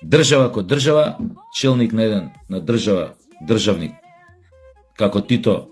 Држава ко држава, челник на еден на државник, како Тито,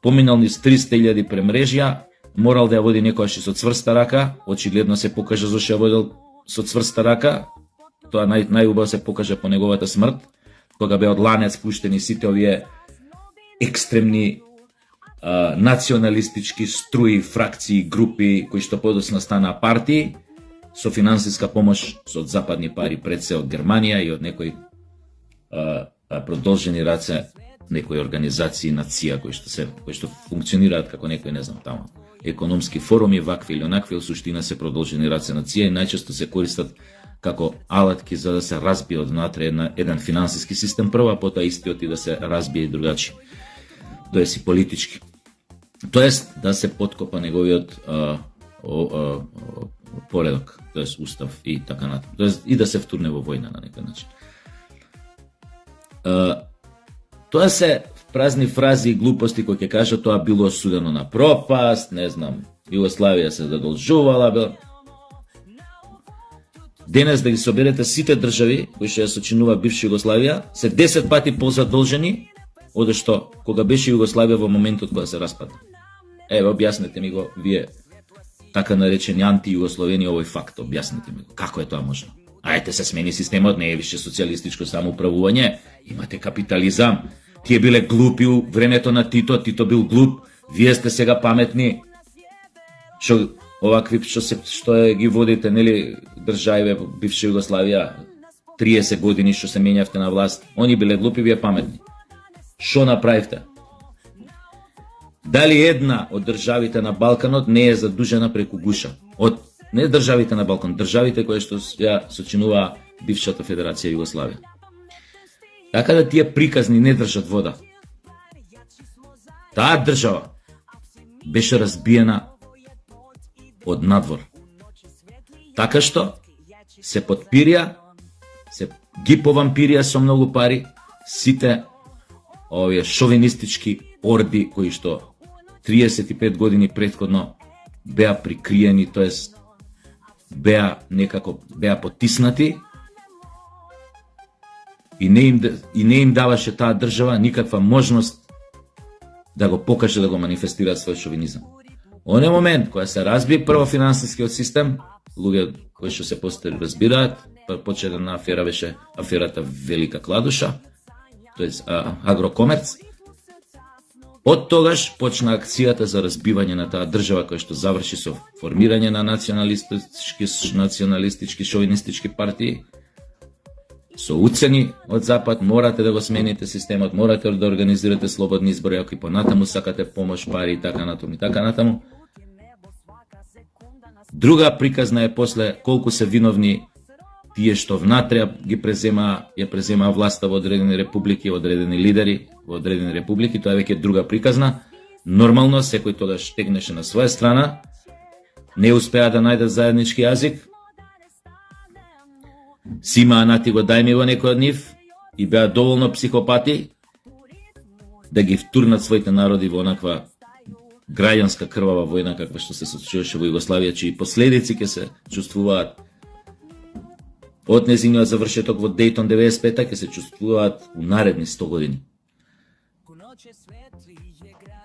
поминал низ 300.000 премрежја, морал да ја води некојаш и со цврста рака, очигледно се покажа зашто ја водел со цврста рака, тоа најубаво се покажа по неговата смрт, кога беа од ланец пуштени сите овие екстремни националистички струи, фракции, групи, кои што подосна станаа партии, со финансиска помош со западни пари, пред се од Германија и од некои продолжени раце, некои организации на ЦИА, кои што функционираат како некои, не знам, таму, економски форуми, вакви или онакви, во суштина се продолжени раце на ЦИА и најчесто се користат како алатки за да се разбие од внатре еден финансиски систем прво, а потоа истиот и да се разбие и другачи. Тоест и политички. Тоест да се подкопа неговиот поредок, тоест устав и така натаму. Тоест и да се втурне во војна на некој начин. Тоа се празни фрази и глупости кои ќе кажат тоа било осудено на пропаст, не знам, Југославија се задолжувала. Денес да ги соберете сите држави кои што ја сочинува бивша Југославија, се 10 пати позадолжени од што кога беше Југославија во моментот кога се распадна. Еве, објаснете ми го вие, така наречени анти-југословени, овој факт, објаснете ми го. Како е тоа можно? Ајте се смени системот, не е више социјалистичко самоуправување, имате капитализам. Тие биле глупи у времето на Тито, Тито бил глуп, вие сте сега паметни. Што овакви што ги водите, нели, држави бивша Југославија, 30 години што се менјавте на власт, они биле глупи, вие паметни. Што направивте? Дали една од државите на Балканот не е задужена преку гуша? Од не државите на Балкан, државите кои што ја сочинува бившата Федерација Југославија. Така да тие приказни не држат вода. Таа држава беше разбиена од надвор. Така што се подпирија, се ги повампирија со многу пари сите овие шовинистички орди кои што 35 години претходно беа прикриени, тоест беа потиснати и не им даваше таа држава никаква можност да го покаже, да го манифестира свој шовинизам. Оне момент кога се разби прво финансискиот систем, луѓе кои што се после разбираат, почетна афера беше аферата Велика Кладуша, тоест Агрокомерц. Од тогаш почна акцијата за разбивање на таа држава која што заврши со формирање на националистички шовинистички партии, со уцени од Запад, морате да го смените системот, морате да организирате слободни избори, ако и понатаму сакате помош, пари и така натаму. Друга приказна е после колку се виновни тие што внатре ја преземаа власта во одредени републики, одредени лидери во одредени републики, тоа е веќе друга приказна. Нормално, секој тогаш тегнеше на своја страна, не успеа да најдат заеднички јазик, си имаа натиго дајми во некој од нив и беа доволно психопати да ги втурнат своите народи во онаква граѓанска крвава војна каква што се случуваше во Југославија, чии последици ќе се чувствуваат од нејзиниот завршеток во Дејтон 95-та, ќе се чувствуваат у наредни 100 години.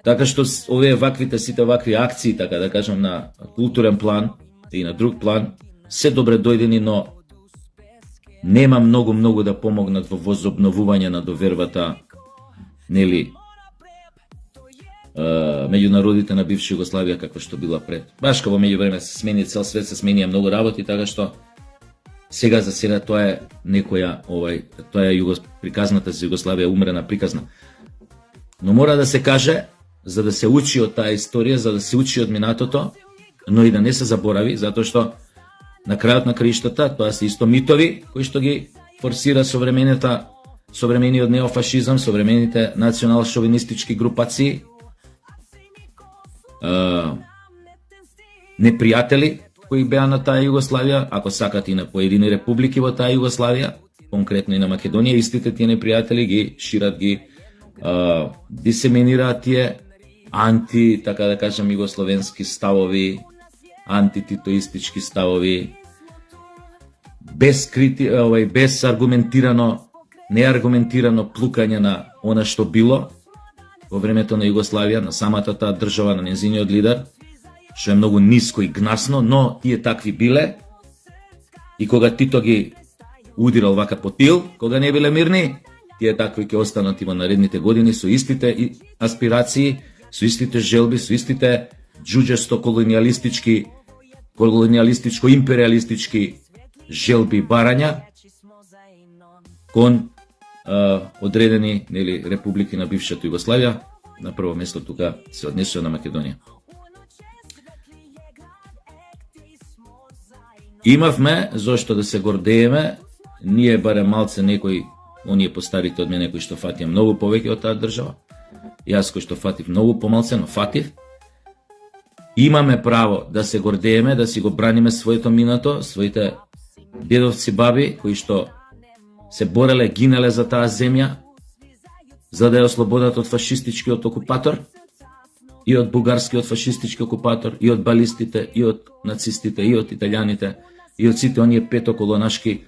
Така што овие сите вакви акции, така да кажам, на културен план и на друг план, се добре дојдени, но нема многу да помогнат во возобновување на довербата, нели, меѓу народите на бивша Југославија каква што била пред. Баш кога во меѓувреме се смени цел свет, се сменија многу работи, така што сега за сега тоа е некоја тоа е приказната за Југославија умрена приказна. Но мора да се каже, за да се учи од таа историја, за да се учи од минатото, но и да не се заборави, затоа што на крајот на краиштата тоа се исто митови кои што ги форсира современиот неофашизам, современите национал-шовинистички групации, непријатели кои беа на таа Југославија, ако сакат и на поедини републики во таа Југославија, конкретно и на Македонија, истите тие непријатели ги шират, ги дисеминираат тие така да кажам, југословенски ставови, антититоистички ставови, без аргументирано, неаргументирано плукање на она што било во времето на Југославија, на самата таа држава, на нејзиниот лидер, што е многу ниско и гнасно, но тие такви биле. И кога Тито ги удирал вака по тил, кога не биле мирни, тие такви ќе останат и во наредните години со истите аспирации, со истите желби, со истите џуџесто колониалистичко-империалистички желби и барања кон одредени републики на бившата Југославија. На прво место тука се однесува на Македонија. Имавме зошто да се гордееме, ние барем малце некои, оние постарите од мене кои што фатија многу повеќе од таа држава, јас кој што фатив многу помалце, но фатив. Имаме право да се гордееме, да си го браниме своето минато, своите дедовци, баби, кои што се бореле, гинале за таа земја, за да ја ослободат од фашистичкиот окупатор, и од бугарскиот фашистички окупатор, и од балистите, и од нацистите, и од италијаните, и од сите оние петоколонашки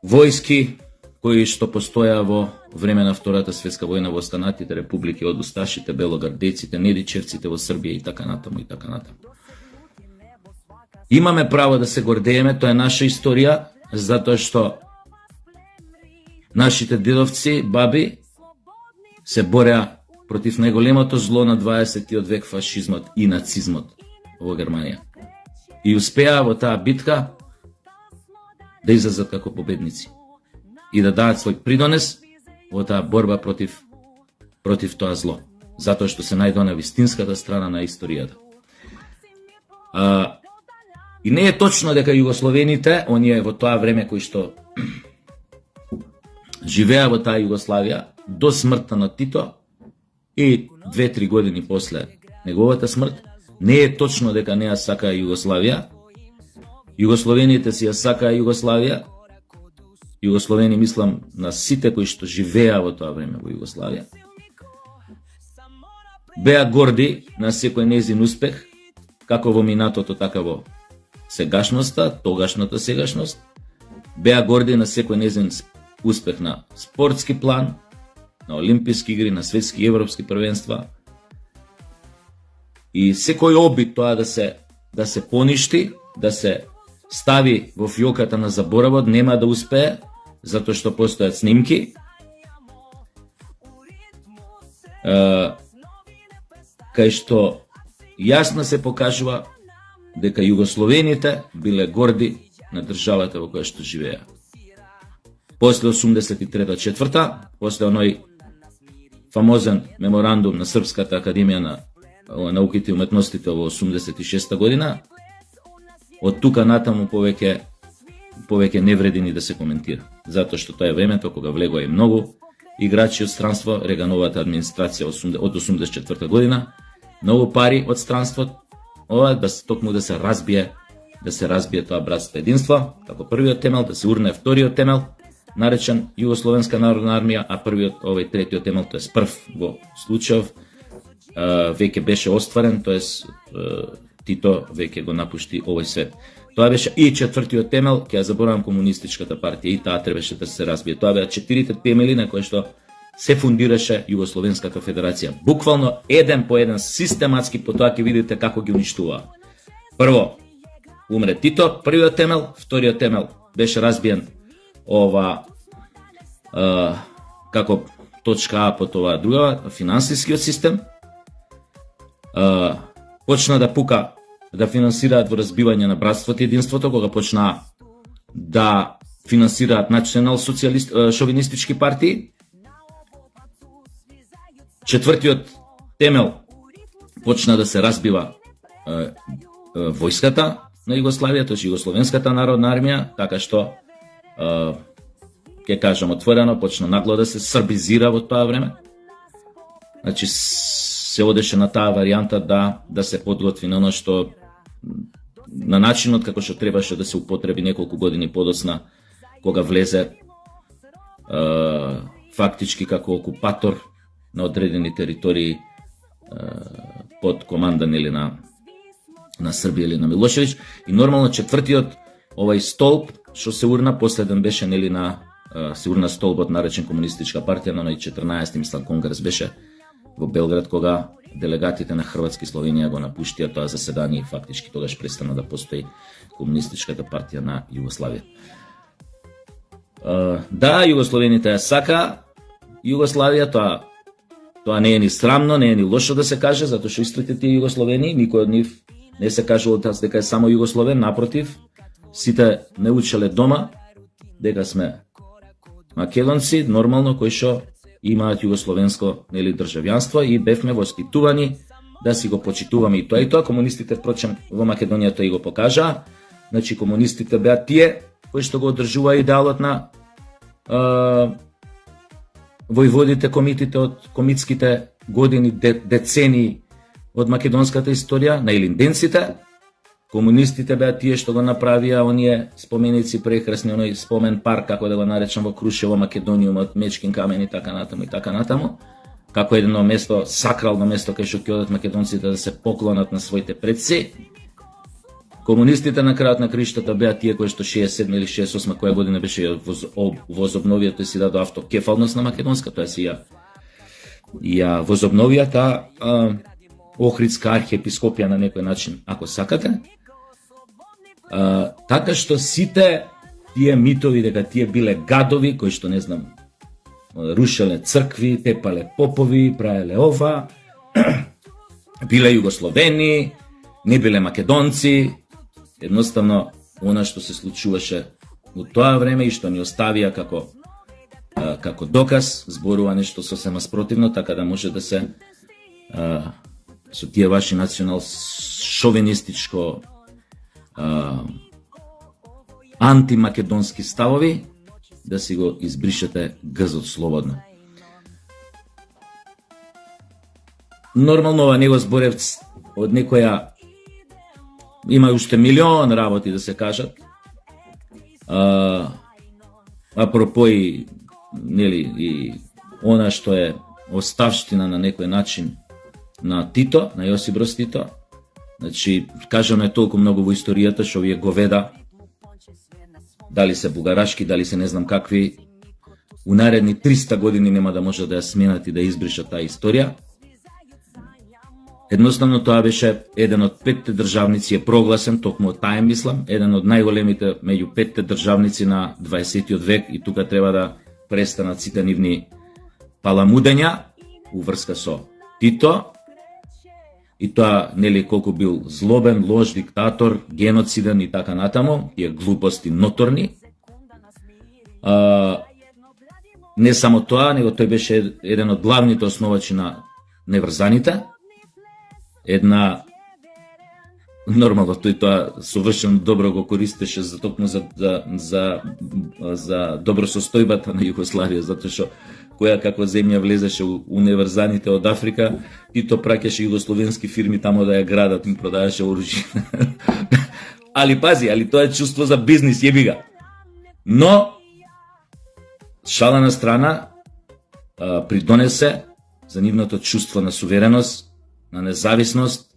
војски кои што постоја во време на Втората светска војна во останатите републики, од усташите, белогардеците, недичевците во Србија и така натаму и така натаму. Имаме право да се гордееме, тоа е наша историја, затоа што нашите дедовци, баби се бореа против најголемото зло на 20-тиот век, фашизмот и нацизмот во Германија. И успеа во таа битка да излезат како победници и да дадат свој придонес во таа борба против тоа зло, затоа што се најдоа на вистинската страна на историјата. И не е точно дека југословените, оние во тоа време кои што живеа во таа Југославија до смртта на Тито и 2-3 години после неговата смрт, не е точно дека не ја сакаа Југославија. Југословените си ја сакаа Југославија. Југословени мислам на сите кои што живеа во тоа време во Југославија. Беа горди на секој нејзин успех, како во минатото, така во сегашноста, тогашната сегашност. Беа горди на секој нејзин успех на спортски план, на олимписки игри, на светски и европски првенства. И секој обид тоа да се поништи, да се стави во фиоката на заборавот, нема да успее, затоа што постојат снимки кај што јасно се покажува дека југословените биле горди на државата во која што живеа. После 83-4, после оној фамозен меморандум на Српската академија на науките и уметностите во 86 година, од тука натаму повеќе не вреди ни да се коментира. Затоа што тоа е времето кога влегоа и многу играчи од странство, Регановата администрација од 84 година, многу пари од странство, токму да се разбие тоа братство единство, како првиот темел, да се урне вториот темел, наречен Југословенска народна армија, а првиот, третиот темел, тоест прв во случајов, веќе беше остварен, тоест Тито веќе го напушти овој свет. Тоа беше и четвртиот темел, ќе ја заборавам комунистичката партија, и таа требаше да се разбие. Тоа беа 4 темели на кои што се фундираше Југословенската федерација. Буквално еден по еден, систематски, по тоа ќе видите како ги уништуваа. Прво, умре Тито, првиот темел, вториот темел беше разбиен како точка А по тоа друга, финансискиот систем. Почна да пука, да финансираат во разбивање на братството и единството, кога почнаа да финансираат национал шовинистички партии. Четвртиот темел почна да се разбива војската на Југославија, тоа е Југословенската народна армија, така што ќе кажам отворено, почна нагло да се србизира во тоа време. Значи се одеше на таа варијанта да се подготви на оно што на начинот како што требаше да се употреби неколку години подоцна, кога влезе фактички како окупатор на одредени територии под команда на Србија или на Милошевиќ. И нормално четвртиот овој столб што се урна последен беше нели на се урна столбот наречен Комунистичка партија на 14 мислам конгрес беше во Белград кога делегатите на Хрватска и Словенија го напуштија тоа заседание и фактички тогаш престана да постои Комунистичката партија на Југославија. Да, југословените ја сака Југославија, тоа не е ни срамно, не е ни лошо да се каже, затоа што истите тие југословени, никој од нив не се кажува дека е само југословен, напротив, сите не учеле дома дека сме македонци, нормално, кои што имаат југословенско нели државјанство и бевме воспитувани да си го почитуваме и тоа. Комунистите впрочем во Македонија тоа и го покажаа. Значи комунистите беа тие кои што го одржуваа идеалот на војводите, комитите од комитските години, децении од македонската историја, на илинденците. Комунистите беа тие што го направија оние споменици прекрасни, оној спомен парк, како да го наречам, во Крушево, Македониумот, Мечкин камен и така натаму, како едно место, сакрално место кај што ќе одат македонците да се поклонат на своите предци. Комунистите на крајот на криштата беа тие кои што 67 или 68 која година беше возобновија, си дадо автокефалност на македонска, тоа си ја возобновија таа Охридска архиепископија на некој начин, ако сакате. Така што сите тие митови дека тие биле гадови кои што не знам рушеле цркви, тепале попови, правеле ова, биле југословени, не биле македонци, едноставно она што се случуваше во тоа време и што ни оставија како доказ, зборува нешто сосема спротивно, така да може да се со тие ваши национал шовинистичко антимакедонски ставови да си го избришете гзот слободно. Нормално ова него зборев од некоја, има уште милион работи да се кажат. Апропо и нели и она што е оставштина на некој начин на Тито, на Јосип Броз Тито. Значи, кажано е толку многу во историјата што вие говеда, дали се бугарашки, дали се не знам какви, у наредни 300 години нема да може да ја сменат и да избришат таа историја. Едноставно тоа беше еден од 5 државници, е прогласен, токму од тај мислам, еден од најголемите меѓу 5 државници на 20 век и тука треба да престанат сите нивни паламудења уврска со Тито. И тоа, нели, колку бил злобен, лош диктатор, геноциден и така натаму, тие глупости ноторни. Не само тоа, него тој беше еден од главните основачи на неврзаните. Една, нормално, тој тоа совршено добро го користеше за токму за добросостојбата на Југославија, затоа што која како земја влезеше у неврзаните од Африка, Тито праќаше југословенски фирми тамо да ја градат, им продаваше оружје. Али пази, тоа е чувство за бизнис, јеби га. Но, шала на страна, придонесе за нивното чувство на сувереност, на независност.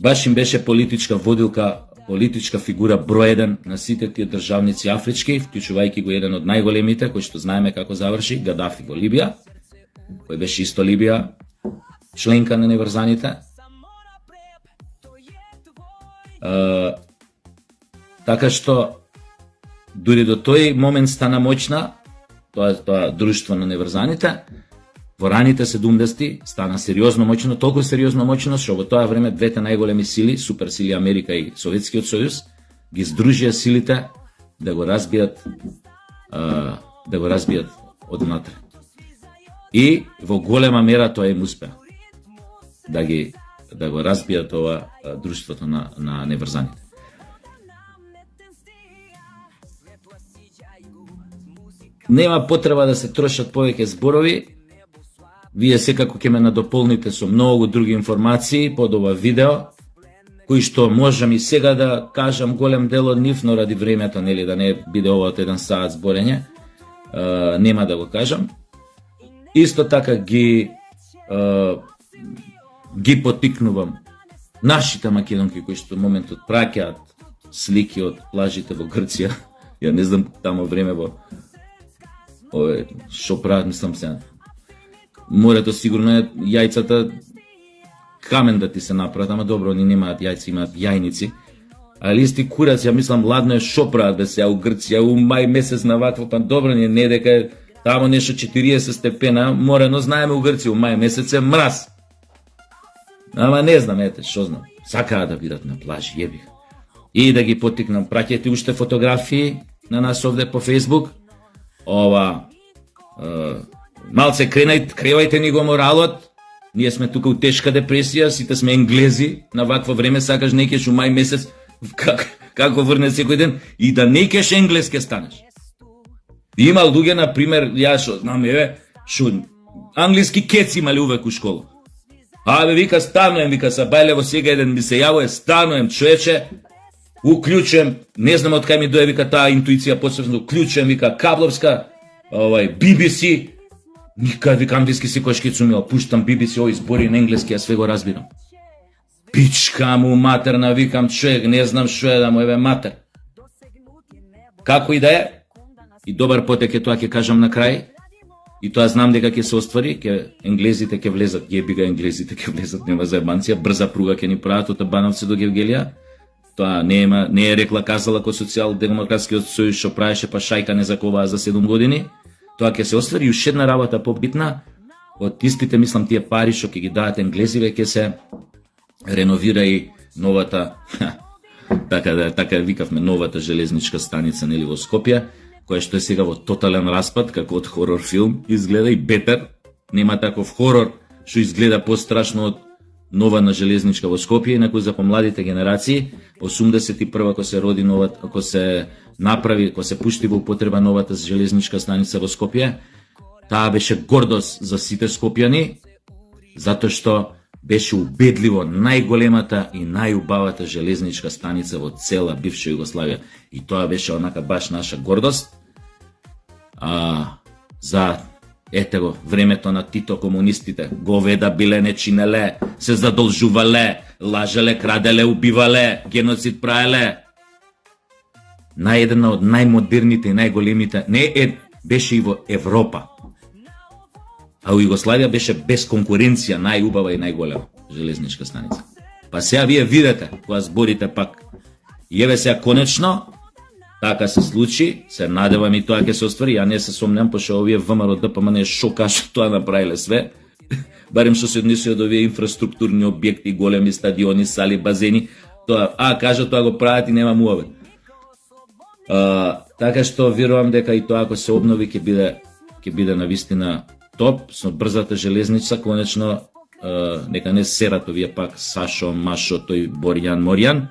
Баш им беше политичка водилка, политичка фигура број еден на сите тие државници афрички, вклучувајќи го еден од најголемите, кој што знаеме како заврши, Гадафи во Либија, кој беше исто Либија, членка на неврзаните. Така што, дури до тој момент стана моćна, тоа друштво на неврзаните, во раните 70-ти стана сериозно моќно, толку сериозно моќно, што во тоа време двете најголеми сили, суперсили Америка и Советскиот сојуз, ги здружија силите да го разбијат однатре. И во голема мера тоа им успеа да го разбијат ова друштвото на неврзаните. Нема потреба да се трошат повеќе зборови. Вие секако ќе ме надополните со многу други информации под ова видео, кои што можам и сега да кажам голем дел од нив, но ради времето, нели, да не биде ова од 1 саат зборење, нема да го кажам. Исто така ги потикнувам нашите македонки кои што моментот праќаат слики од плажите во Грција. Ја не знам тамо време во шо прават, мислам сега. Морето сигурно е јајцата камен да ти се направат, ама добро, они немаат јајци, имаат јајници. Али исти курац, ја мислам, ладно е шо прават бе сега у Грција, у мај месец на вакво, па добро не дека тамо нешто 40 степена, морено знаеме у Грција, у мај месец е мраз. Ама не знам, ете, шо знам. Сакаат да бидат на плажи, јебих. И да ги потикнам, праќајте уште фотографии на нас овде по Facebook. Малце кревајте ни го моралот. Ние сме тука у тешка депресија, сите сме енглези, на вакво време сакаш не кеш у мај месец, како врне секој ден, и да не кеш енглес ке станеш. Има луѓе, на пример, ја шо знам, шо англиски кец имали увек у школа. Абе, вика, стануем, вика, са бајлево сега еден ми се јавува, стануем, човече, уклучуем, не знам од кај ми дое, вика, таа интуиција, посебно, уклучуем, вика, кабловска, BBC, никад, вика, англиски си кој шкицумил, пуштам BBC, ови збори на енглески, ја све го разбирам. Пичка му матерна, викам, човек, не знам шо е да му ебе матер. Како и да е, и добар потек е тоа ќе кажам на крај, и тоа знам дека ќе се оствари, енглезите ќе влезат, јебига енглезите ќе влезат, нема заебанција, брза пруга ќе ни прават од Бановци до Гевгелија. Тоа не е рекла казала кој социјал-демократскиот сојуз што правеше па шајка не заковаа за 7 години. Тоа ќе се оствари. И уште една работа побитна, од истите, мислам, тие пари што ќе ги дадат енглезиве, ќе се реновира и новата, така викавме, новата железничка станица, нели, во Скопје, која што е сега во тотален распад, како од хорор филм, изгледа и бетер. Нема таков хорор што изгледа пострашно од нова на железничка во Скопје, инаку за помладите генерации, 81 кога се роди новата, кога се направи, кога се пушти во употреба новата железничка станица во Скопје, таа беше гордост за сите скопјани, затоа што беше убедливо најголемата и најубавата железничка станица во цела бивша Југославија. И тоа беше онака баш наша гордост. За ете го, времето на Тито, комунистите, говеда биле, не чинеле, се задолжувале, лажеле, краделе, убивале, геноцид правеле. Една од најмодерните и најголемите, беше и во Европа. А у Југославија беше без конкуренција најубава и најголема железничка станица. Па сега вие видите, кога зборите пак, и еве сега конечно, така се случи, се надевам и тоа ќе се оствари, ја не се сомнам, пошто овие ВМРО ДПМН шо кажа тоа направиле све, барем што се однесува до овие инфраструктурни објекти, големи стадиони, сали, базени, тоа, кажа тоа го прават и нема муаве. Така што верувам дека и тоа ако се обнови ќе биде навистина топ, со брзата железница, конечно, нека не серат овие пак Сашо, Машо, тој Борјан, Морјан,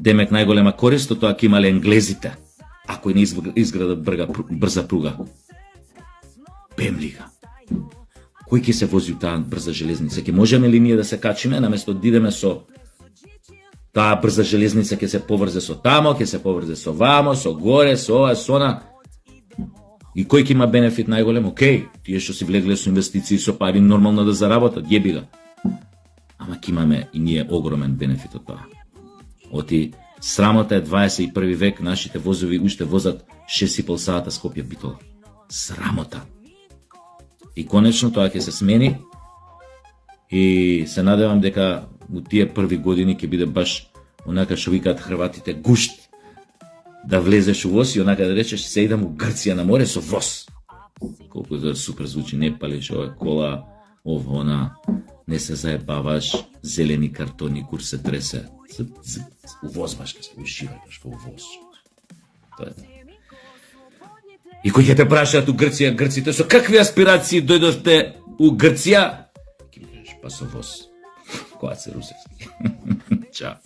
демек најголема корист од тоа ќе имале енглезите, ако не изградат брза пруга. Пемлига. Кој ќе се вози таа брза железница? Ќе можеме ли ние да се качиме, наместо да идеме со таа брза железница, ќе се поврзе со тамо, ќе се поврзе со вамо, со горе, со ова, со она. И кој ќе има бенефит најголем? Океј, тие што си влегле со инвестиции, со пари, нормално да заработат, јебига. Ама ќе имаме и ние огромен бенефит од тоа. Оти срамота е 21 век, нашите возови уште возат 6,5 сата Скопје Битола. Срамота. И конечно тоа ќе се смени и се надевам дека у тие први години ќе биде баш онака што викаат хрватите гушт, да влезеш у воз и онака да речеш се идам у Грција на море со воз. Колку да супер звучи, не палиш ова кола, ова она, не се заебаваш, зелени картони, кур се тресе. У воз баш ке се ушиваш во воз. Тоа е. И кој ќе те прашаат у Грција, грците со какви аспирации дојдовте у Грција? Ќе кажеш па со воз. Која се русевски. Чао.